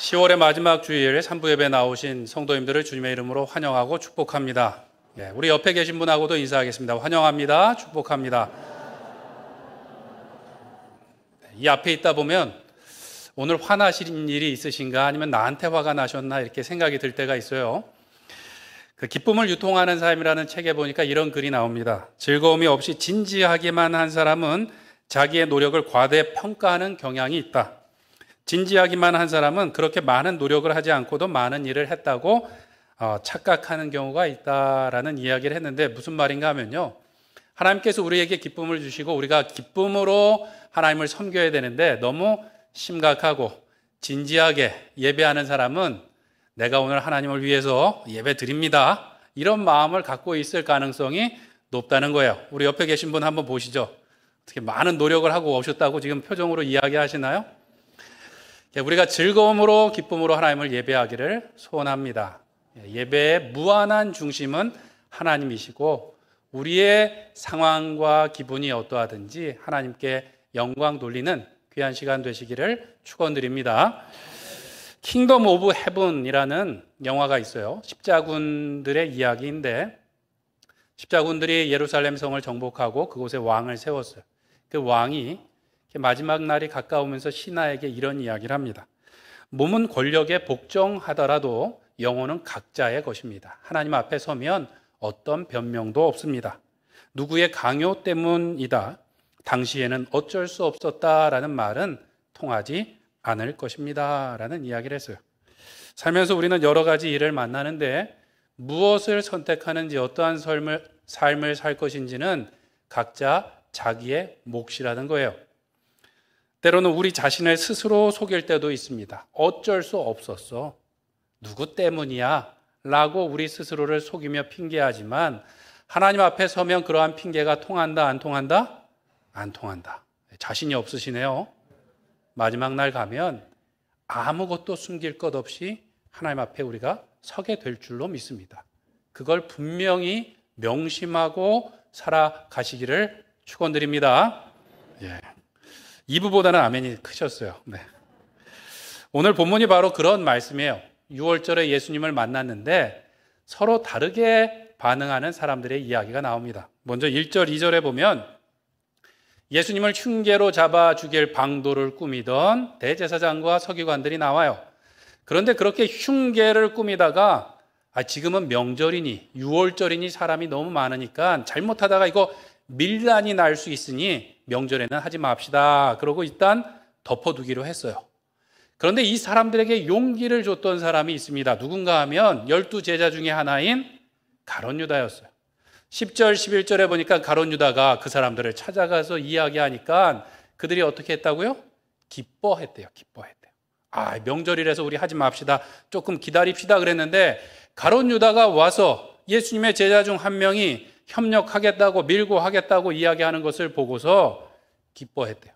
10월의 마지막 주일 3부 예배 나오신 성도님들을 주님의 이름으로 환영하고 축복합니다. 우리 옆에 계신 분하고도 인사하겠습니다. 환영합니다. 축복합니다. 이 앞에 있다 보면 오늘 화나신 일이 있으신가 아니면 나한테 화가 나셨나 이렇게 생각이 들 때가 있어요. 그 기쁨을 유통하는 삶이라는 책에 보니까 이런 글이 나옵니다. 즐거움이 없이 진지하기만 한 사람은 자기의 노력을 과대 평가하는 경향이 있다. 진지하기만 한 사람은 그렇게 많은 노력을 하지 않고도 많은 일을 했다고 착각하는 경우가 있다라는 이야기를 했는데 무슨 말인가 하면요. 하나님께서 우리에게 기쁨을 주시고 우리가 기쁨으로 하나님을 섬겨야 되는데 너무 심각하고 진지하게 예배하는 사람은 내가 오늘 하나님을 위해서 예배 드립니다. 이런 마음을 갖고 있을 가능성이 높다는 거예요. 우리 옆에 계신 분 한번 보시죠. 어떻게 많은 노력을 하고 오셨다고 지금 표정으로 이야기하시나요? 우리가 즐거움으로 기쁨으로 하나님을 예배하기를 소원합니다. 예배의 무한한 중심은 하나님이시고 우리의 상황과 기분이 어떠하든지 하나님께 영광 돌리는 귀한 시간 되시기를 축원드립니다. 킹덤 오브 헤븐이라는 영화가 있어요. 십자군들의 이야기인데 십자군들이 예루살렘 성을 정복하고 그곳에 왕을 세웠어요. 그 왕이 마지막 날이 가까우면서 신하에게 이런 이야기를 합니다. 몸은 권력에 복종하더라도 영혼은 각자의 것입니다. 하나님 앞에 서면 어떤 변명도 없습니다. 누구의 강요 때문이다. 당시에는 어쩔 수 없었다라는 말은 통하지 않을 것입니다. 라는 이야기를 했어요. 살면서 우리는 여러 가지 일을 만나는데 무엇을 선택하는지 어떠한 삶을 살 것인지는 각자 자기의 몫이라는 거예요. 때로는 우리 자신을 스스로 속일 때도 있습니다. 어쩔 수 없었어. 누구 때문이야? 라고 우리 스스로를 속이며 핑계하지만 하나님 앞에 서면 그러한 핑계가 통한다, 안 통한다? 안 통한다. 자신이 없으시네요. 마지막 날 가면 아무것도 숨길 것 없이 하나님 앞에 우리가 서게 될 줄로 믿습니다. 그걸 분명히 명심하고 살아가시기를 축원드립니다. 2부보다는 아멘이 크셨어요. 네. 오늘 본문이 바로 그런 말씀이에요. 6월절에 예수님을 만났는데 서로 다르게 반응하는 사람들의 이야기가 나옵니다. 먼저 1절, 2절에 보면 예수님을 흉계로 잡아 죽일 방도를 꾸미던 대제사장과 서기관들이 나와요. 그런데 그렇게 흉계를 꾸미다가 지금은 명절이니 6월절이니 사람이 너무 많으니까 잘못하다가 이거 밀란이 날 수 있으니 명절에는 하지 맙시다. 그러고 일단 덮어두기로 했어요. 그런데 이 사람들에게 용기를 줬던 사람이 있습니다. 누군가 하면 12제자 중에 하나인 가룟 유다였어요. 10절, 11절에 보니까 가룟 유다가 그 사람들을 찾아가서 이야기하니까 그들이 어떻게 했다고요? 기뻐했대요. 명절이라서 우리 하지 맙시다. 조금 기다립시다 그랬는데 가룟 유다가 와서 예수님의 제자 중 한 명이 협력하겠다고 밀고 하겠다고 이야기하는 것을 보고서 기뻐했대요.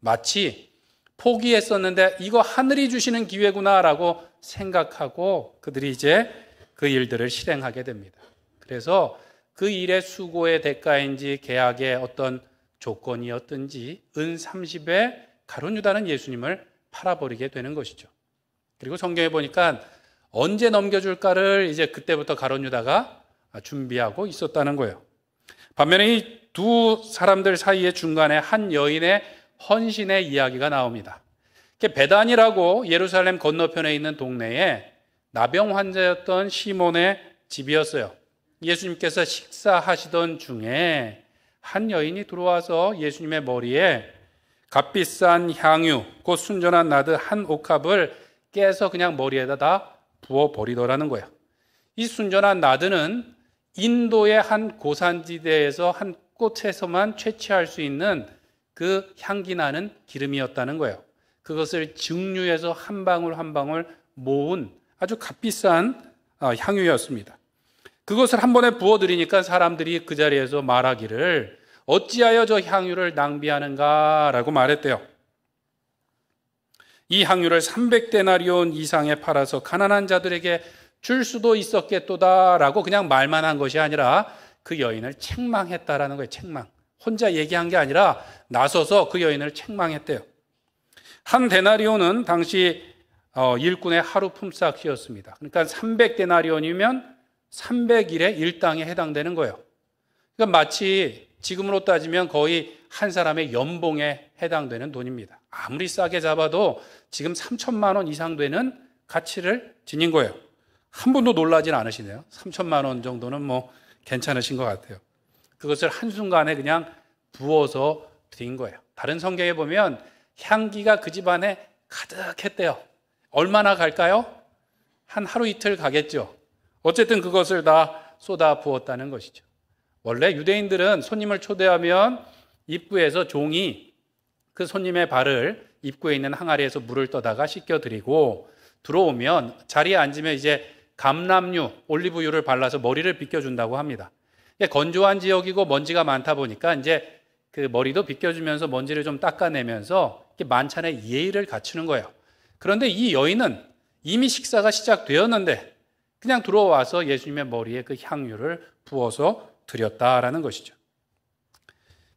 마치 포기했었는데 이거 하늘이 주시는 기회구나라고 생각하고 그들이 이제 그 일들을 실행하게 됩니다. 그래서 그 일의 수고의 대가인지 계약의 어떤 조건이었든지 은 30에 가룟 유다는 예수님을 팔아버리게 되는 것이죠. 그리고 성경에 보니까 언제 넘겨줄까를 이제 그때부터 가룟 유다가 준비하고 있었다는 거예요. 반면에 이 두 사람들 사이의 중간에 한 여인의 헌신의 이야기가 나옵니다. 베단이라고 예루살렘 건너편에 있는 동네에 나병 환자였던 시몬의 집이었어요. 예수님께서 식사하시던 중에 한 여인이 들어와서 예수님의 머리에 값비싼 향유, 곧 순전한 나드 한 옥합을 깨서 그냥 머리에다 다 부어버리더라는 거예요. 이 순전한 나드는 인도의 한 고산지대에서 한 꽃에서만 채취할 수 있는 그 향기 나는 기름이었다는 거예요. 그것을 증류해서 한 방울 한 방울 모은 아주 값비싼 향유였습니다. 그것을 한 번에 부어드리니까 사람들이 그 자리에서 말하기를 어찌하여 저 향유를 낭비하는가라고 말했대요. 이 향유를 300데나리온 이상에 팔아서 가난한 자들에게 줄 수도 있었겠도다라고 그냥 말만 한 것이 아니라 그 여인을 책망했다라는 거예요. 책망. 혼자 얘기한 게 아니라 나서서 그 여인을 책망했대요. 한 데나리온은 당시 일꾼의 하루 품삯이었습니다. 그러니까 300데나리온이면 300일의 일당에 해당되는 거예요. 그러니까 마치 지금으로 따지면 거의 한 사람의 연봉에 해당되는 돈입니다. 아무리 싸게 잡아도 지금 3천만 원 이상 되는 가치를 지닌 거예요. 한 분도 놀라진 않으시네요. 3천만 원 정도는 뭐 괜찮으신 것 같아요. 그것을 한순간에 그냥 부어서 드린 거예요. 다른 성경에 보면 향기가 그 집안에 가득했대요. 얼마나 갈까요? 한 하루 이틀 가겠죠. 어쨌든 그것을 다 쏟아 부었다는 것이죠. 원래 유대인들은 손님을 초대하면 입구에서 종이 그 손님의 발을 입구에 있는 항아리에서 물을 떠다가 씻겨드리고 들어오면 자리에 앉으면 이제 감람유, 올리브유를 발라서 머리를 빗겨준다고 합니다. 건조한 지역이고 먼지가 많다 보니까 이제 그 머리도 빗겨주면서 먼지를 좀 닦아내면서 만찬의 예의를 갖추는 거예요. 그런데 이 여인은 이미 식사가 시작되었는데 그냥 들어와서 예수님의 머리에 그 향유를 부어서 드렸다라는 것이죠.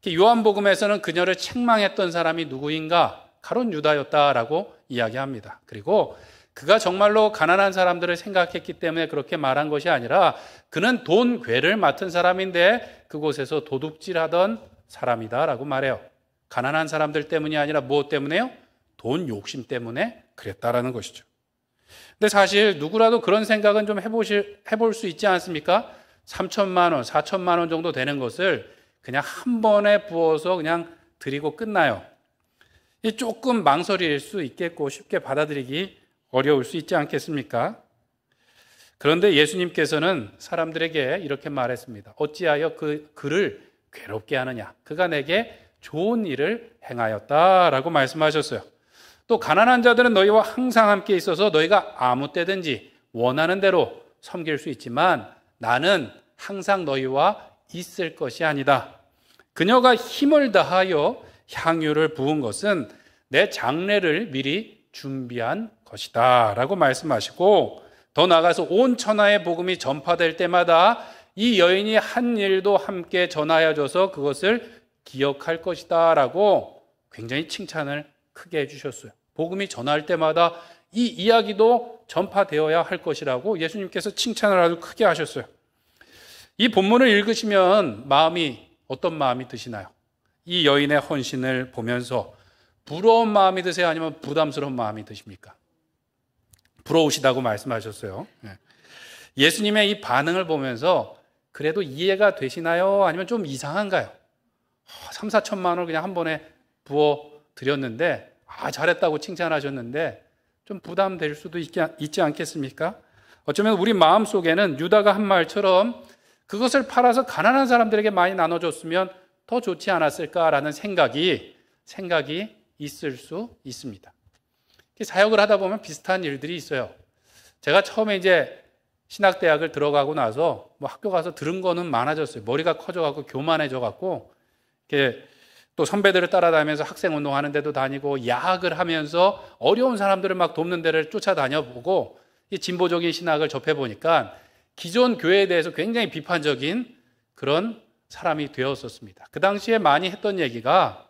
요한복음에서는 그녀를 책망했던 사람이 누구인가? 가룟 유다였다라고 이야기합니다. 그리고 그가 정말로 가난한 사람들을 생각했기 때문에 그렇게 말한 것이 아니라 그는 돈 괴를 맡은 사람인데 그곳에서 도둑질하던 사람이다라고 말해요. 가난한 사람들 때문이 아니라 무엇 때문에요? 돈 욕심 때문에 그랬다라는 것이죠. 근데 사실 누구라도 그런 생각은 좀 해볼 수 있지 않습니까? 3천만 원, 4천만 원 정도 되는 것을 그냥 한 번에 부어서 그냥 드리고 끝나요. 조금 망설일 수 있겠고 쉽게 받아들이기 어려울 수 있지 않겠습니까? 그런데 예수님께서는 사람들에게 이렇게 말했습니다. 어찌하여 그를 괴롭게 하느냐? 그가 내게 좋은 일을 행하였다라고 말씀하셨어요. 또 가난한 자들은 너희와 항상 함께 있어서 너희가 아무 때든지 원하는 대로 섬길 수 있지만 나는 항상 너희와 있을 것이 아니다. 그녀가 힘을 다하여 향유를 부은 것은 내 장례를 미리 준비한 것이다 라고 말씀하시고 더 나아가서 온 천하의 복음이 전파될 때마다 이 여인이 한 일도 함께 전하여줘서 그것을 기억할 것이다 라고 굉장히 칭찬을 크게 해주셨어요. 복음이 전할 때마다 이 이야기도 전파되어야 할 것이라고 예수님께서 칭찬을 아주 크게 하셨어요. 이 본문을 읽으시면 어떤 마음이 드시나요? 이 여인의 헌신을 보면서 부러운 마음이 드세요? 아니면 부담스러운 마음이 드십니까? 부러우시다고 말씀하셨어요. 예수님의 이 반응을 보면서 그래도 이해가 되시나요? 아니면 좀 이상한가요? 3, 4천만 원을 그냥 한 번에 부어 드렸는데 잘했다고 칭찬하셨는데 좀 부담될 수도 있지 않겠습니까? 어쩌면 우리 마음속에는 유다가 한 말처럼 그것을 팔아서 가난한 사람들에게 많이 나눠줬으면 더 좋지 않았을까라는 생각이 있을 수 있습니다. 사역을 하다 보면 비슷한 일들이 있어요. 제가 처음에 이제 신학대학을 들어가고 나서 학교 가서 들은 거는 많아졌어요. 머리가 커져갖고 교만해져갖고 이렇게 또 선배들을 따라다니면서 학생운동하는 데도 다니고 야학을 하면서 어려운 사람들을 막 돕는 데를 쫓아다녀보고 이 진보적인 신학을 접해보니까 기존 교회에 대해서 굉장히 비판적인 그런 사람이 되었었습니다. 그 당시에 많이 했던 얘기가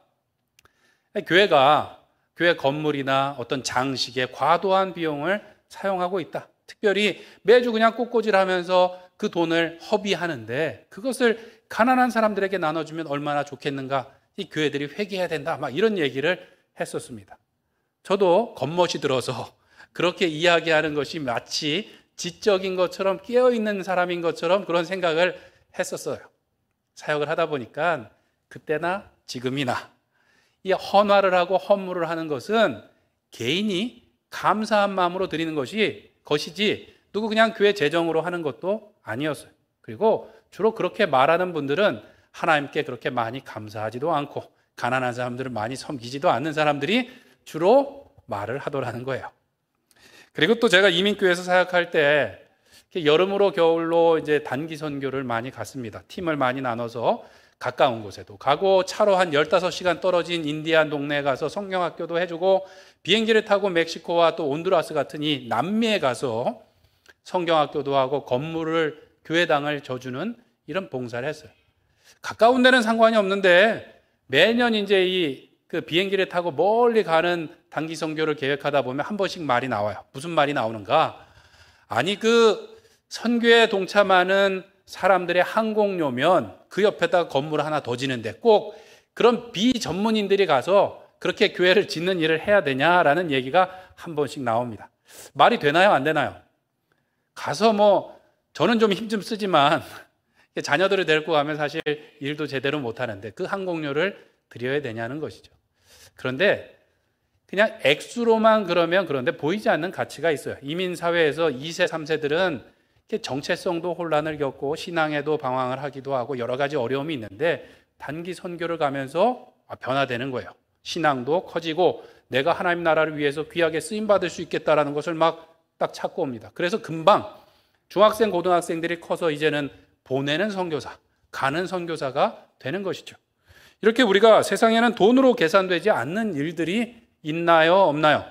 교회 건물이나 어떤 장식에 과도한 비용을 사용하고 있다. 특별히 매주 그냥 꽃꽂이하면서 그 돈을 허비하는데 그것을 가난한 사람들에게 나눠주면 얼마나 좋겠는가. 이 교회들이 회개해야 된다. 막 이런 얘기를 했었습니다. 저도 겉멋이 들어서 그렇게 이야기하는 것이 마치 지적인 것처럼 깨어있는 사람인 것처럼 그런 생각을 했었어요. 사역을 하다 보니까 그때나 지금이나 이 헌화를 하고 헌물을 하는 것은 개인이 감사한 마음으로 드리는 것이지 누구 그냥 교회 재정으로 하는 것도 아니었어요. 그리고 주로 그렇게 말하는 분들은 하나님께 그렇게 많이 감사하지도 않고 가난한 사람들을 많이 섬기지도 않는 사람들이 주로 말을 하더라는 거예요. 그리고 또 제가 이민교회에서 사역할 때 여름으로 겨울로 이제 단기 선교를 많이 갔습니다. 팀을 많이 나눠서 가까운 곳에도 가고 차로 한 15시간 떨어진 인디안 동네에 가서 성경학교도 해주고 비행기를 타고 멕시코와 또 온두라스 같은 이 남미에 가서 성경학교도 하고 건물을 교회당을 져주는 이런 봉사를 했어요. 가까운 데는 상관이 없는데 매년 이제 이 그 비행기를 타고 멀리 가는 단기 선교를 계획하다 보면 한 번씩 말이 나와요. 무슨 말이 나오는가? 아니, 그 선교에 동참하는 사람들의 항공료면 그 옆에다 건물 하나 더 지는데 꼭 그런 비전문인들이 가서 그렇게 교회를 짓는 일을 해야 되냐라는 얘기가 한 번씩 나옵니다. 말이 되나요? 안 되나요? 가서 저는 좀 힘 좀 쓰지만 자녀들을 데리고 가면 사실 일도 제대로 못 하는데 그 항공료를 드려야 되냐는 것이죠. 그런데 그냥 액수로만 그런데 보이지 않는 가치가 있어요. 이민사회에서 2세, 3세들은 정체성도 혼란을 겪고 신앙에도 방황을 하기도 하고 여러 가지 어려움이 있는데 단기 선교를 가면서 변화되는 거예요. 신앙도 커지고 내가 하나님 나라를 위해서 귀하게 쓰임받을 수 있겠다라는 것을 막 딱 찾고 옵니다. 그래서 금방 중학생, 고등학생들이 커서 이제는 보내는 선교사, 가는 선교사가 되는 것이죠. 이렇게 우리가 세상에는 돈으로 계산되지 않는 일들이 있나요? 없나요?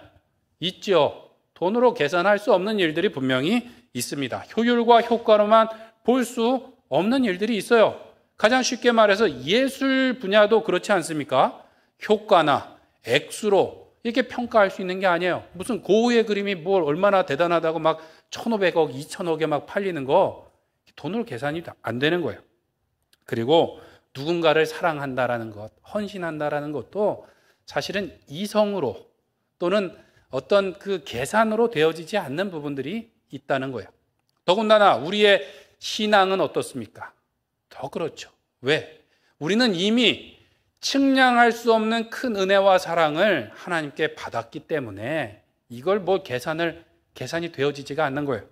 있죠. 돈으로 계산할 수 없는 일들이 분명히 있습니다. 효율과 효과로만 볼 수 없는 일들이 있어요. 가장 쉽게 말해서 예술 분야도 그렇지 않습니까? 효과나 액수로 이렇게 평가할 수 있는 게 아니에요. 무슨 고흐의 그림이 뭘 얼마나 대단하다고 막 1,500억, 2,000억에 막 팔리는 거 돈으로 계산이 안 되는 거예요. 그리고 누군가를 사랑한다라는 것, 헌신한다라는 것도 사실은 이성으로 또는 어떤 그 계산으로 되어지지 않는 부분들이 있다는 거예요. 더군다나 우리의 신앙은 어떻습니까? 더 그렇죠. 왜? 우리는 이미 측량할 수 없는 큰 은혜와 사랑을 하나님께 받았기 때문에 이걸 계산이 되어지지가 않는 거예요.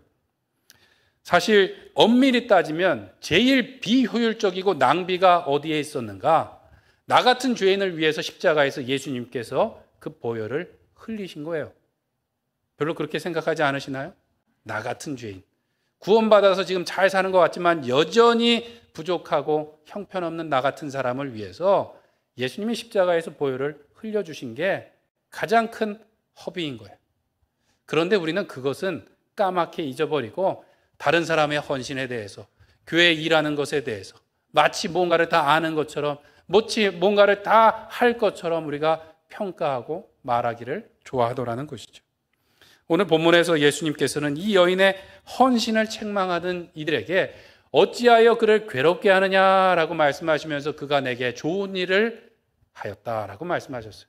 사실 엄밀히 따지면 제일 비효율적이고 낭비가 어디에 있었는가? 나 같은 죄인을 위해서 십자가에서 예수님께서 그 보혈을 흘리신 거예요. 별로 그렇게 생각하지 않으시나요? 나 같은 죄인. 구원받아서 지금 잘 사는 것 같지만 여전히 부족하고 형편없는 나 같은 사람을 위해서 예수님이 십자가에서 보혈을 흘려주신 게 가장 큰 허비인 거예요. 그런데 우리는 그것은 까맣게 잊어버리고 다른 사람의 헌신에 대해서, 교회 일하는 것에 대해서 마치 뭔가를 다 아는 것처럼, 마치 뭔가를 다 할 것처럼 우리가 평가하고 말하기를 좋아하더라는 것이죠. 오늘 본문에서 예수님께서는 이 여인의 헌신을 책망하던 이들에게 어찌하여 그를 괴롭게 하느냐라고 말씀하시면서 그가 내게 좋은 일을 하였다라고 말씀하셨어요.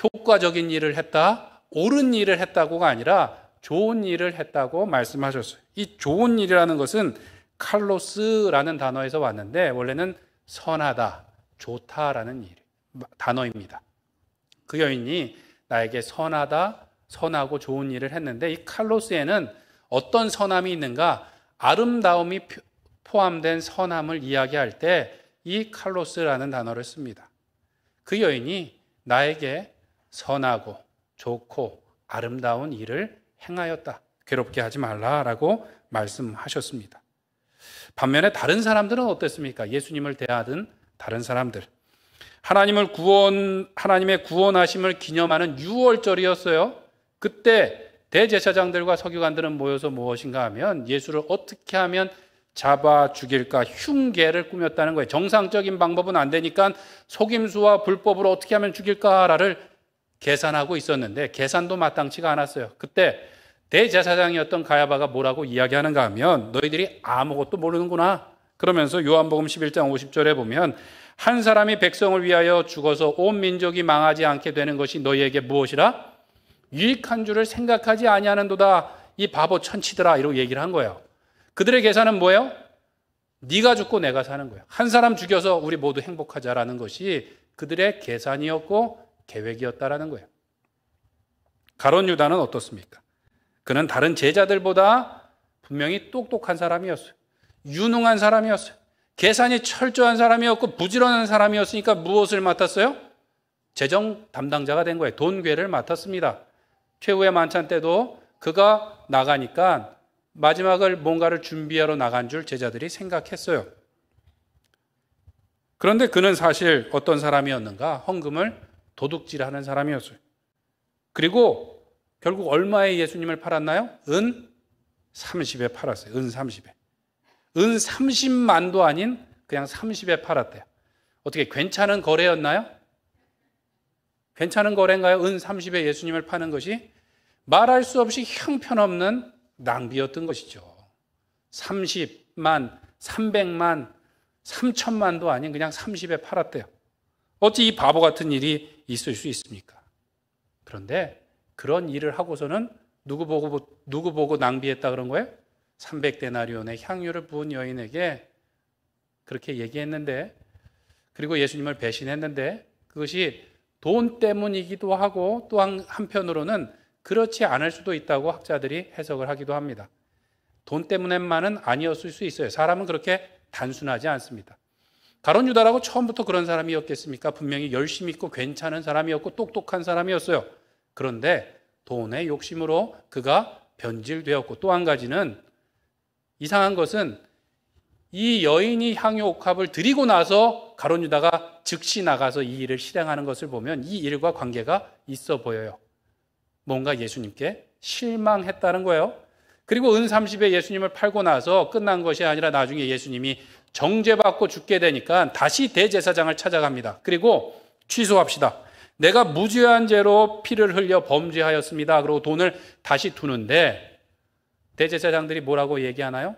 효과적인 일을 했다, 옳은 일을 했다고가 아니라 좋은 일을 했다고 말씀하셨어요. 이 좋은 일이라는 것은 칼로스라는 단어에서 왔는데 원래는 선하다, 좋다라는 단어입니다. 그 여인이 나에게 선하고 좋은 일을 했는데 이 칼로스에는 어떤 선함이 있는가? 아름다움이 포함된 선함을 이야기할 때 이 칼로스라는 단어를 씁니다. 그 여인이 나에게 선하고 좋고 아름다운 일을 행하였다. 괴롭게 하지 말라라고 말씀하셨습니다. 반면에 다른 사람들은 어땠습니까? 예수님을 대하던 다른 사람들. 하나님의 구원하심을 기념하는 유월절이었어요. 그때 대제사장들과 서기관들은 모여서 무엇인가 하면 예수를 어떻게 하면 잡아 죽일까 흉계를 꾸몄다는 거예요. 정상적인 방법은 안 되니까 속임수와 불법으로 어떻게 하면 죽일까를 계산하고 있었는데 계산도 마땅치가 않았어요. 그때 대제사장이었던 가야바가 뭐라고 이야기하는가 하면 너희들이 아무것도 모르는구나. 그러면서 요한복음 11장 50절에 보면 한 사람이 백성을 위하여 죽어서 온 민족이 망하지 않게 되는 것이 너희에게 무엇이라? 유익한 줄을 생각하지 아니하는도다. 이 바보 천치들아 이러고 얘기를 한 거예요. 그들의 계산은 뭐예요? 네가 죽고 내가 사는 거예요. 한 사람 죽여서 우리 모두 행복하자라는 것이 그들의 계산이었고 계획이었다라는 거예요. 가룟 유다는 어떻습니까? 그는 다른 제자들보다 분명히 똑똑한 사람이었어요. 유능한 사람이었어요. 계산이 철저한 사람이었고 부지런한 사람이었으니까 무엇을 맡았어요? 재정 담당자가 된 거예요. 돈괴를 맡았습니다. 최후의 만찬 때도 그가 나가니까 마지막을 뭔가를 준비하러 나간 줄 제자들이 생각했어요. 그런데 그는 사실 어떤 사람이었는가? 헌금을 도둑질하는 사람이었어요. 그리고 결국 얼마에 예수님을 팔았나요? 은 30에 팔았어요. 은 30에. 은 30만도 아닌 그냥 30에 팔았대요. 어떻게 괜찮은 거래였나요? 괜찮은 거래인가요? 은 30에 예수님을 파는 것이 말할 수 없이 형편없는 낭비였던 것이죠. 30만, 300만, 3천만도 아닌 그냥 30에 팔았대요. 어찌 이 바보 같은 일이 있을 수 있습니까? 그런데 그런 일을 하고서는 누구 보고 낭비했다 그런 거예요? 300데나리온의 향유를 부은 여인에게 그렇게 얘기했는데, 그리고 예수님을 배신했는데, 그것이 돈 때문이기도 하고 또 한편으로는 그렇지 않을 수도 있다고 학자들이 해석을 하기도 합니다. 돈 때문에만은 아니었을 수 있어요. 사람은 그렇게 단순하지 않습니다. 가룟 유다라고 처음부터 그런 사람이었겠습니까? 분명히 열심히 있고 괜찮은 사람이었고 똑똑한 사람이었어요. 그런데 돈의 욕심으로 그가 변질되었고, 또 한 가지는 이상한 것은 이 여인이 향유 옥합을 드리고 나서 가룟 유다가 즉시 나가서 이 일을 실행하는 것을 보면 이 일과 관계가 있어 보여요. 뭔가 예수님께 실망했다는 거예요. 그리고 은 30에 예수님을 팔고 나서 끝난 것이 아니라 나중에 예수님이 정죄받고 죽게 되니까 다시 대제사장을 찾아갑니다. 그리고 취소합시다. 내가 무죄한 죄로 피를 흘려 범죄하였습니다. 그리고 돈을 다시 두는데 대제사장들이 뭐라고 얘기하나요?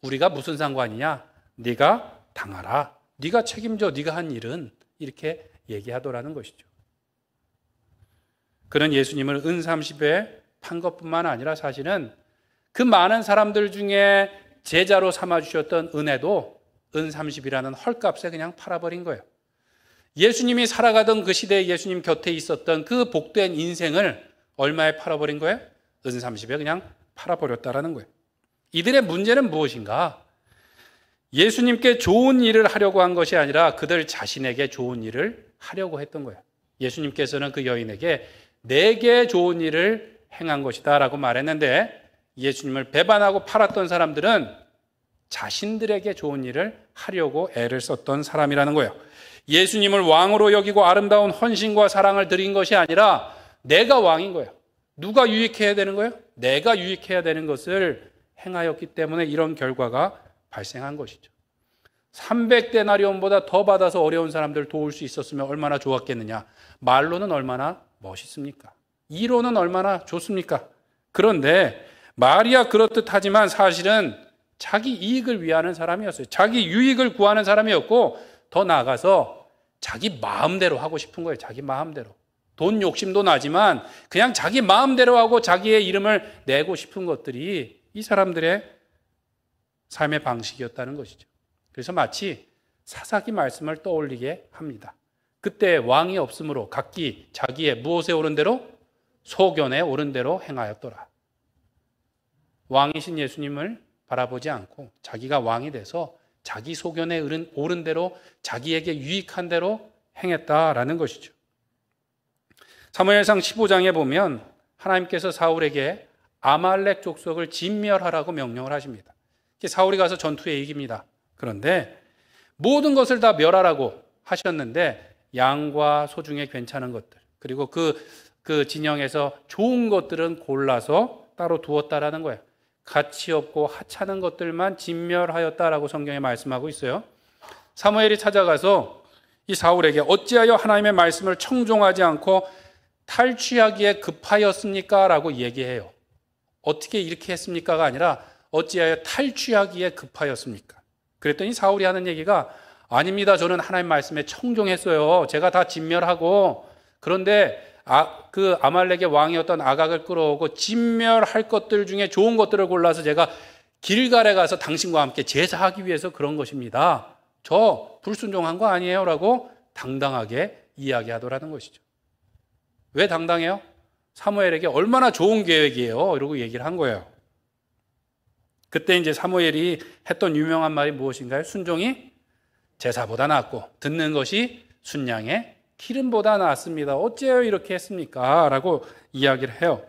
우리가 무슨 상관이냐? 네가 당하라. 네가 책임져. 네가 한 일은. 이렇게 얘기하더라는 것이죠. 그는 예수님을 은 30에 판 것뿐만 아니라 사실은 그 많은 사람들 중에 제자로 삼아주셨던 은혜도 은 30이라는 헐값에 그냥 팔아버린 거예요. 예수님이 살아가던 그 시대에 예수님 곁에 있었던 그 복된 인생을 얼마에 팔아버린 거예요? 은 30에 그냥 팔아버렸다라는 거예요. 이들의 문제는 무엇인가? 예수님께 좋은 일을 하려고 한 것이 아니라 그들 자신에게 좋은 일을 하려고 했던 거예요. 예수님께서는 그 여인에게 내게 좋은 일을 행한 것이다 라고 말했는데, 예수님을 배반하고 팔았던 사람들은 자신들에게 좋은 일을 하려고 애를 썼던 사람이라는 거예요. 예수님을 왕으로 여기고 아름다운 헌신과 사랑을 드린 것이 아니라 내가 왕인 거예요. 누가 유익해야 되는 거예요? 내가 유익해야 되는 것을 행하였기 때문에 이런 결과가 발생한 것이죠. 300데나리온보다 더 받아서 어려운 사람들을 도울 수 있었으면 얼마나 좋았겠느냐. 말로는 얼마나 멋있습니까? 이로는 얼마나 좋습니까? 그런데 말이야 그렇듯 하지만 사실은 자기 이익을 위하는 사람이었어요. 자기 유익을 구하는 사람이었고, 더 나아가서 자기 마음대로 하고 싶은 거예요. 자기 마음대로. 돈 욕심도 나지만 그냥 자기 마음대로 하고 자기의 이름을 내고 싶은 것들이 이 사람들의 삶의 방식이었다는 것이죠. 그래서 마치 사사기 말씀을 떠올리게 합니다. 그때 왕이 없으므로 각기 자기의 무엇에 오른 대로 소견에 오른 대로 행하였더라. 왕이신 예수님을 바라보지 않고 자기가 왕이 돼서 자기 소견에 오른 대로 자기에게 유익한 대로 행했다라는 것이죠. 사무엘상 15장에 보면 하나님께서 사울에게 아말렉 족속을 진멸하라고 명령을 하십니다. 사울이 가서 전투에 이깁니다. 그런데 모든 것을 다 멸하라고 하셨는데 양과 소 중에 괜찮은 것들, 그리고 그 진영에서 좋은 것들은 골라서 따로 두었다라는 거예요. 가치 없고 하찮은 것들만 진멸하였다라고 성경에 말씀하고 있어요. 사무엘이 찾아가서 이 사울에게 어찌하여 하나님의 말씀을 청종하지 않고 탈취하기에 급하였습니까? 라고 얘기해요. 어떻게 이렇게 했습니까가 아니라 어찌하여 탈취하기에 급하였습니까? 그랬더니 사울이 하는 얘기가 아닙니다. 저는 하나님 말씀에 청종했어요. 제가 다 진멸하고, 그런데 그 아말렉의 왕이었던 아각을 끌어오고 진멸할 것들 중에 좋은 것들을 골라서 제가 길갈에 가서 당신과 함께 제사하기 위해서 그런 것입니다. 저 불순종한 거 아니에요? 라고 당당하게 이야기하더라는 것이죠. 왜 당당해요? 사무엘에게 얼마나 좋은 계획이에요. 이러고 얘기를 한 거예요. 그때 이제 사무엘이 했던 유명한 말이 무엇인가요? 순종이 제사보다 낫고 듣는 것이 순양의 기름보다 낫습니다. 어째요 이렇게 했습니까? 라고 이야기를 해요.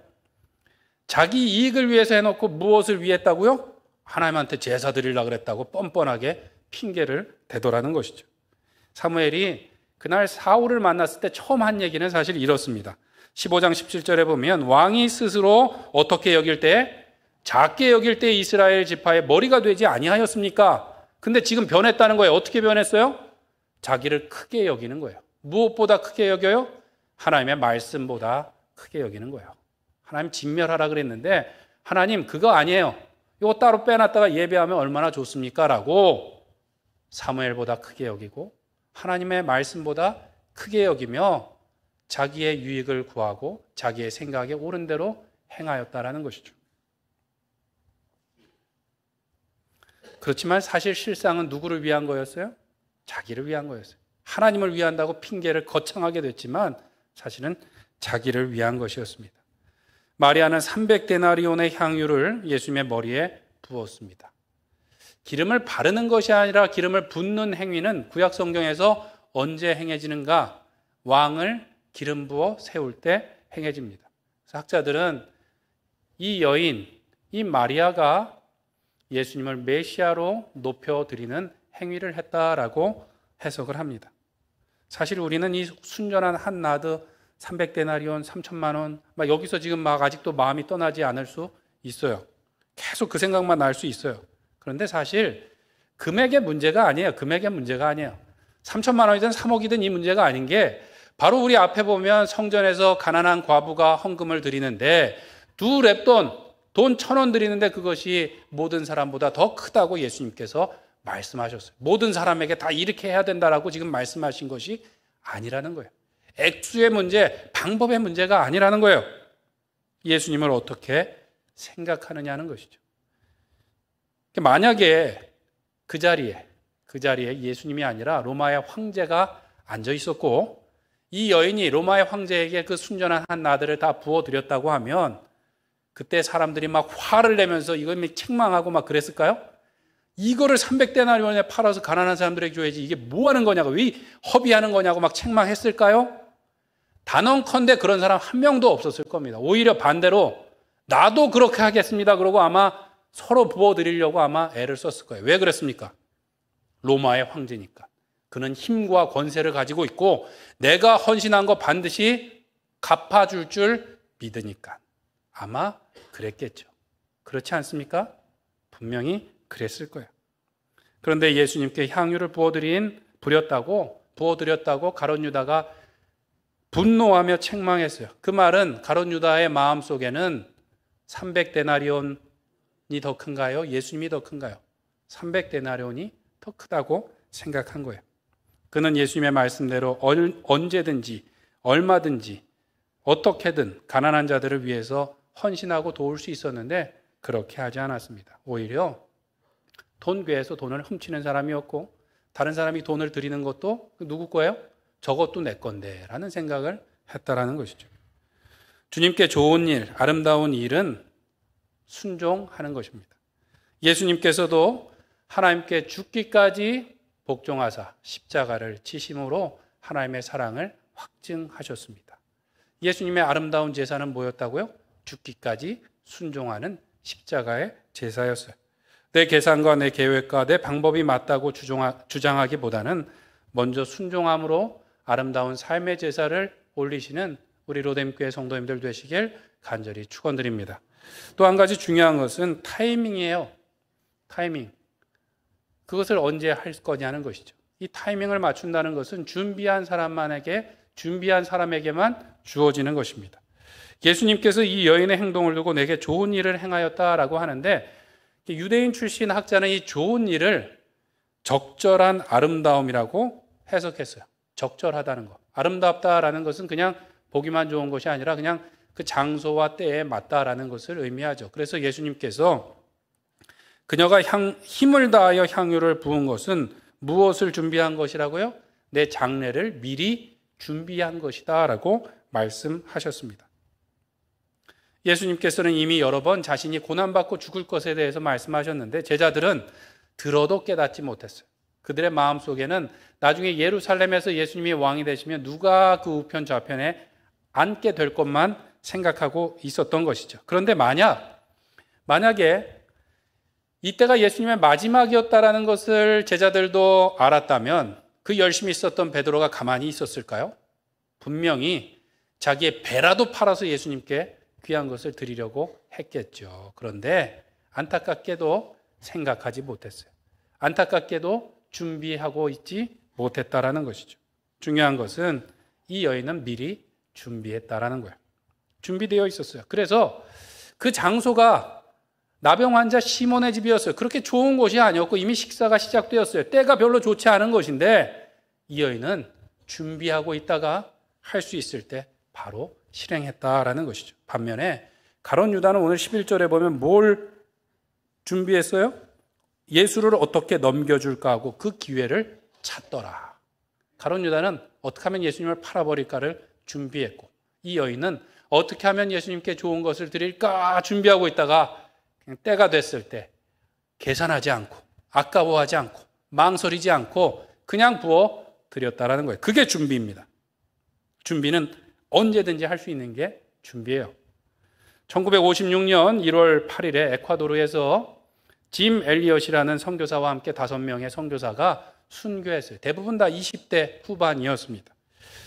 자기 이익을 위해서 해놓고 무엇을 위해 했다고요? 하나님한테 제사 드리려고 그랬다고 뻔뻔하게 핑계를 대더라는 것이죠. 사무엘이 그날 사울을 만났을 때 처음 한 얘기는 사실 이렇습니다. 15장 17절에 보면 왕이 스스로 어떻게 여길 때? 작게 여길 때 이스라엘 지파의 머리가 되지 아니하였습니까? 근데 지금 변했다는 거예요. 어떻게 변했어요? 자기를 크게 여기는 거예요. 무엇보다 크게 여겨요? 하나님의 말씀보다 크게 여기는 거예요. 하나님 직멸하라 그랬는데 하나님 그거 아니에요. 이거 따로 빼놨다가 예배하면 얼마나 좋습니까? 라고 사무엘보다 크게 여기고 하나님의 말씀보다 크게 여기며 자기의 유익을 구하고 자기의 생각에 옳은 대로 행하였다라는 것이죠. 그렇지만 사실 실상은 누구를 위한 거였어요? 자기를 위한 거였어요. 하나님을 위한다고 핑계를 거창하게 댔지만 사실은 자기를 위한 것이었습니다. 마리아는 300데나리온의 향유를 예수님의 머리에 부었습니다. 기름을 바르는 것이 아니라 기름을 붓는 행위는 구약 성경에서 언제 행해지는가? 왕을 기름 부어 세울 때 행해집니다. 그래서 학자들은 이 여인, 이 마리아가 예수님을 메시아로 높여드리는 행위를 했다라고 해석을 합니다. 사실 우리는 이 순전한 한 나드 300데나리온, 3천만 원, 여기서 지금 아직도 마음이 떠나지 않을 수 있어요. 계속 그 생각만 날 수 있어요. 그런데 사실 금액의 문제가 아니에요. 금액의 문제가 아니에요. 3천만 원이든 3억이든 이 문제가 아닌 게 바로 우리 앞에 보면 성전에서 가난한 과부가 헌금을 드리는데 두 렙돈, 돈 1,000원 드리는데 그것이 모든 사람보다 더 크다고 예수님께서 말씀하셨어요. 모든 사람에게 다 이렇게 해야 된다라고 지금 말씀하신 것이 아니라는 거예요. 액수의 문제, 방법의 문제가 아니라는 거예요. 예수님을 어떻게 생각하느냐는 것이죠. 만약에 그 자리에 예수님이 아니라 로마의 황제가 앉아 있었고 이 여인이 로마의 황제에게 그 순전한 한 나들을 다 부어드렸다고 하면 그때 사람들이 막 화를 내면서 이걸 책망하고 막 그랬을까요? 이거를 300데나리온에 팔아서 가난한 사람들에게 줘야지 이게 뭐 하는 거냐고, 왜 허비하는 거냐고 막 책망했을까요? 단언컨대 그런 사람 한 명도 없었을 겁니다. 오히려 반대로 나도 그렇게 하겠습니다. 그러고 아마 서로 부어드리려고 아마 애를 썼을 거예요. 왜 그랬습니까? 로마의 황제니까. 그는 힘과 권세를 가지고 있고 내가 헌신한 거 반드시 갚아줄 줄 믿으니까. 아마 그랬겠죠. 그렇지 않습니까? 분명히 그랬을 거예요. 그런데 예수님께 향유를 부어드렸다고 가룟 유다가 분노하며 책망했어요. 그 말은 가룟 유다의 마음속에는 300데나리온이 더 큰가요? 예수님이 더 큰가요? 300데나리온이 더 크다고 생각한 거예요. 그는 예수님의 말씀대로 언제든지 얼마든지 어떻게든 가난한 자들을 위해서 헌신하고 도울 수 있었는데 그렇게 하지 않았습니다. 오히려 돈괴에서 돈을 훔치는 사람이었고 다른 사람이 돈을 드리는 것도 누구 거예요? 저것도 내 건데 라는 생각을 했다라는 것이죠. 주님께 좋은 일, 아름다운 일은 순종하는 것입니다. 예수님께서도 하나님께 죽기까지 복종하사 십자가를 지심으로 하나님의 사랑을 확증하셨습니다. 예수님의 아름다운 제사는 뭐였다고요? 죽기까지 순종하는 십자가의 제사였어요. 내 계산과 내 계획과 내 방법이 맞다고 주장하기보다는 먼저 순종함으로 아름다운 삶의 제사를 올리시는 우리 로뎀교회 성도님들 되시길 간절히 축원드립니다. 또 한 가지 중요한 것은 타이밍이에요. 타이밍. 그것을 언제 할 거냐는 것이죠. 이 타이밍을 맞춘다는 것은 준비한 사람에게만 주어지는 것입니다. 예수님께서 이 여인의 행동을 두고 내게 좋은 일을 행하였다라고 하는데 유대인 출신 학자는 이 좋은 일을 적절한 아름다움이라고 해석했어요. 적절하다는 것. 아름답다라는 것은 그냥 보기만 좋은 것이 아니라 그냥 그 장소와 때에 맞다라는 것을 의미하죠. 그래서 예수님께서 그녀가 힘을 다하여 향유를 부은 것은 무엇을 준비한 것이라고요? 내 장례를 미리 준비한 것이다 라고 말씀하셨습니다. 예수님께서는 이미 여러 번 자신이 고난받고 죽을 것에 대해서 말씀하셨는데 제자들은 들어도 깨닫지 못했어요. 그들의 마음속에는 나중에 예루살렘에서 예수님이 왕이 되시면 누가 그 우편 좌편에 앉게 될 것만 생각하고 있었던 것이죠. 그런데 만약에 이때가 예수님의 마지막이었다라는 것을 제자들도 알았다면 그 열심히 있었던 베드로가 가만히 있었을까요? 분명히 자기의 배라도 팔아서 예수님께 귀한 것을 드리려고 했겠죠. 그런데 안타깝게도 생각하지 못했어요. 안타깝게도 준비하고 있지 못했다라는 것이죠. 중요한 것은 이 여인은 미리 준비했다라는 거예요. 준비되어 있었어요. 그래서 그 장소가 나병 환자 시몬의 집이었어요. 그렇게 좋은 곳이 아니었고 이미 식사가 시작되었어요. 때가 별로 좋지 않은 것인데 이 여인은 준비하고 있다가 할 수 있을 때 바로 실행했다라는 것이죠. 반면에 가룟 유다는 오늘 11절에 보면 뭘 준비했어요? 예수를 어떻게 넘겨줄까 하고 그 기회를 찾더라. 가룟 유다는 어떻게 하면 예수님을 팔아버릴까를 준비했고 이 여인은 어떻게 하면 예수님께 좋은 것을 드릴까 준비하고 있다가 그냥 때가 됐을 때 계산하지 않고 아까워하지 않고 망설이지 않고 그냥 부어 드렸다라는 거예요. 그게 준비입니다. 준비는 언제든지 할 수 있는 게 준비예요. 1956년 1월 8일에 에콰도르에서 짐 엘리엇이라는 선교사와 함께 5명의 선교사가 순교했어요. 대부분 다 20대 후반이었습니다.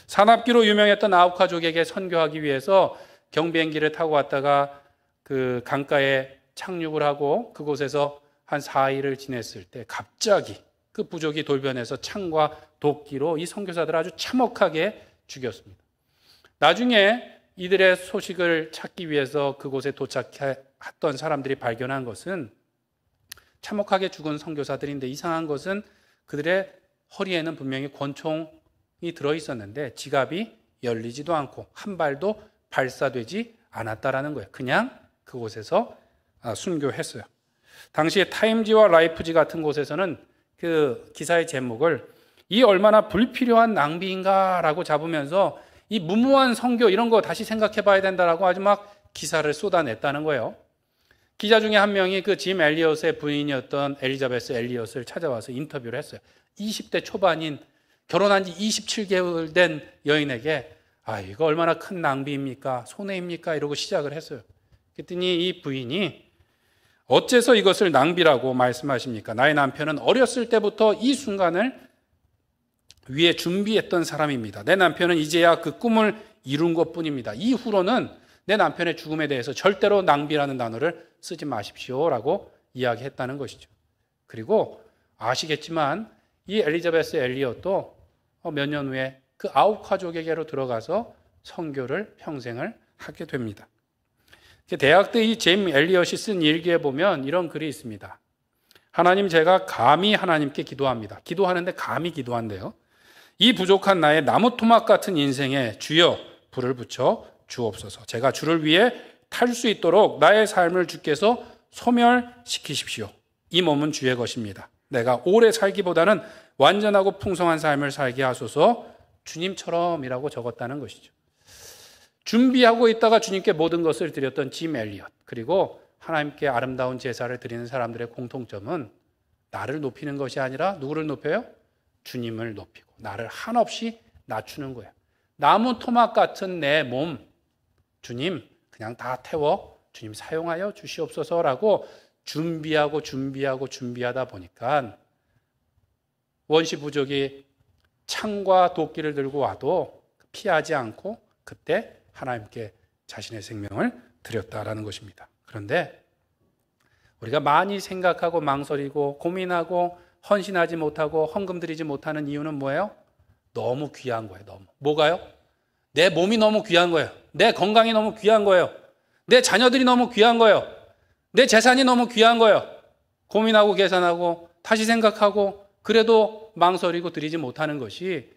산악기로 유명했던 아우카족에게 선교하기 위해서 경비행기를 타고 왔다가 그 강가에 착륙을 하고 그곳에서 한 4일을 지냈을 때 갑자기 그 부족이 돌변해서 창과 도끼로 이 선교사들을 아주 참혹하게 죽였습니다. 나중에 이들의 소식을 찾기 위해서 그곳에 도착했던 사람들이 발견한 것은 참혹하게 죽은 선교사들인데 이상한 것은 그들의 허리에는 분명히 권총이 들어있었는데 지갑이 열리지도 않고 한 발도 발사되지 않았다라는 거예요. 그냥 그곳에서 순교했어요. 당시에 타임지와 라이프지 같은 곳에서는 그 기사의 제목을 이 얼마나 불필요한 낭비인가라고 잡으면서 이 무모한 선교 이런 거 다시 생각해 봐야 된다라고 아주 막 기사를 쏟아냈다는 거예요. 기자 중에 한 명이 그 짐 엘리엇의 부인이었던 엘리자베스 엘리엇을 찾아와서 인터뷰를 했어요. 20대 초반인 결혼한 지 27개월 된 여인에게 이거 얼마나 큰 낭비입니까? 손해입니까? 이러고 시작을 했어요. 그랬더니 이 부인이 어째서 이것을 낭비라고 말씀하십니까? 나의 남편은 어렸을 때부터 이 순간을 위해 준비했던 사람입니다. 내 남편은 이제야 그 꿈을 이룬 것뿐입니다. 이후로는 내 남편의 죽음에 대해서 절대로 낭비라는 단어를 쓰지 마십시오라고 이야기했다는 것이죠. 그리고 아시겠지만 이 엘리자베스 엘리엇도 몇 년 후에 그 아우카족에게로 들어가서 선교를 평생을 하게 됩니다. 대학 때 이 짐 엘리엇이 쓴 일기에 보면 이런 글이 있습니다. 하나님, 제가 감히 하나님께 기도합니다. 기도하는데 감히 기도한대요. 이 부족한 나의 나무 토막 같은 인생에 주여 불을 붙여 주옵소서. 제가 주를 위해 탈 수 있도록 나의 삶을 주께서 소멸시키십시오. 이 몸은 주의 것입니다. 내가 오래 살기보다는 완전하고 풍성한 삶을 살게 하소서. 주님처럼이라고 적었다는 것이죠. 준비하고 있다가 주님께 모든 것을 드렸던 짐 엘리엇, 그리고 하나님께 아름다운 제사를 드리는 사람들의 공통점은 나를 높이는 것이 아니라 누구를 높여요? 주님을 높이고 나를 한없이 낮추는 거예요. 나무 토막 같은 내 몸, 주님 그냥 다 태워 주님 사용하여 주시옵소서라고 준비하다 보니까 원시 부족이 창과 도끼를 들고 와도 피하지 않고 그때 하나님께 자신의 생명을 드렸다라는 것입니다. 그런데 우리가 많이 생각하고 망설이고 고민하고 헌신하지 못하고 헌금 드리지 못하는 이유는 뭐예요? 너무 귀한 거예요. 너무. 뭐가요? 내 몸이 너무 귀한 거예요. 내 건강이 너무 귀한 거예요. 내 자녀들이 너무 귀한 거예요. 내 재산이 너무 귀한 거예요. 고민하고 계산하고 다시 생각하고 그래도 망설이고 드리지 못하는 것이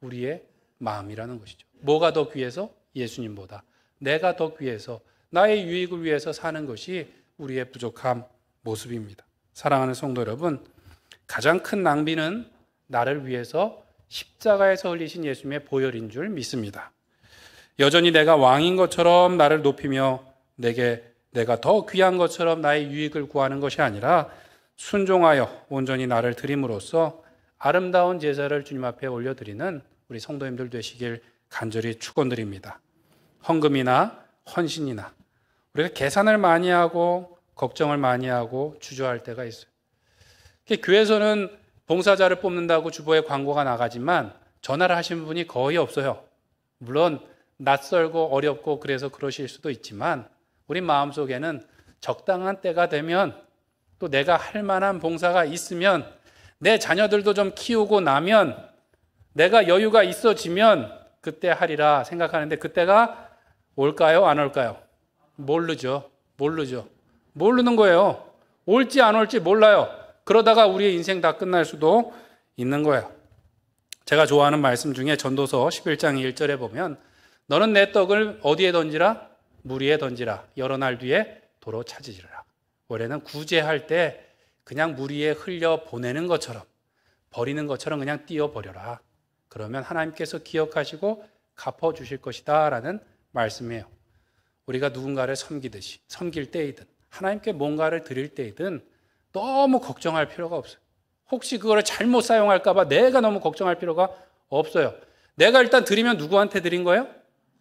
우리의 마음이라는 것이죠. 뭐가 더 귀해서? 예수님보다 내가 더 귀해서 나의 유익을 위해서 사는 것이 우리의 부족한 모습입니다. 사랑하는 성도 여러분, 가장 큰 낭비는 나를 위해서 십자가에서 흘리신 예수님의 보혈인 줄 믿습니다. 여전히 내가 왕인 것처럼 나를 높이며 내가 더 귀한 것처럼 나의 유익을 구하는 것이 아니라 순종하여 온전히 나를 드림으로써 아름다운 제사를 주님 앞에 올려드리는 우리 성도님들 되시길 간절히 축원드립니다. 헌금이나 헌신이나 우리가 계산을 많이 하고 걱정을 많이 하고 주저할 때가 있어요. 교회에서는 봉사자를 뽑는다고 주보에 광고가 나가지만 전화를 하시는 분이 거의 없어요. 물론 낯설고 어렵고 그래서 그러실 수도 있지만 우리 마음속에는 적당한 때가 되면 또 내가 할 만한 봉사가 있으면 내 자녀들도 좀 키우고 나면 내가 여유가 있어지면 그때 하리라 생각하는데 그때가 올까요? 안 올까요? 모르죠. 모르는 거예요. 올지 안 올지 몰라요. 그러다가 우리의 인생 다 끝날 수도 있는 거예요. 제가 좋아하는 말씀 중에 전도서 11장 1절에 보면 너는 내 떡을 어디에 던지라? 물 위에 던지라. 여러 날 뒤에 도로 찾으리라. 원래는 구제할 때 그냥 물 위에 흘려 보내는 것처럼 버리는 것처럼 그냥 띄워버려라. 그러면 하나님께서 기억하시고 갚아주실 것이다 라는 말씀이에요. 우리가 누군가를 섬기듯이 섬길 때이든 하나님께 뭔가를 드릴 때이든 너무 걱정할 필요가 없어요. 혹시 그거를 잘못 사용할까 봐 내가 너무 걱정할 필요가 없어요. 내가 일단 드리면 누구한테 드린 거예요?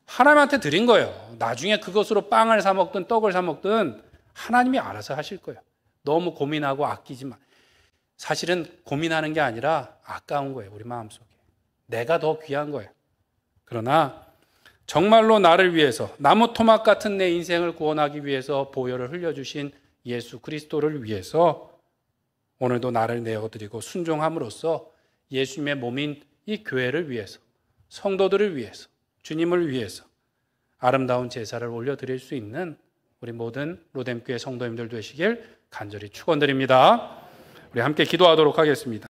하나님한테 드린 거예요. 나중에 그것으로 빵을 사 먹든 떡을 사 먹든 하나님이 알아서 하실 거예요. 너무 고민하고 아끼지 마. 사실은 고민하는 게 아니라 아까운 거예요. 우리 마음속에. 내가 더 귀한 거예요. 그러나 정말로 나를 위해서 나무 토막 같은 내 인생을 구원하기 위해서 보혈을 흘려주신 예수 그리스도를 위해서 오늘도 나를 내어드리고 순종함으로써 예수님의 몸인 이 교회를 위해서 성도들을 위해서 주님을 위해서 아름다운 제사를 올려드릴 수 있는 우리 모든 로뎀교회 성도님들 되시길 간절히 축원드립니다. 우리 함께 기도하도록 하겠습니다.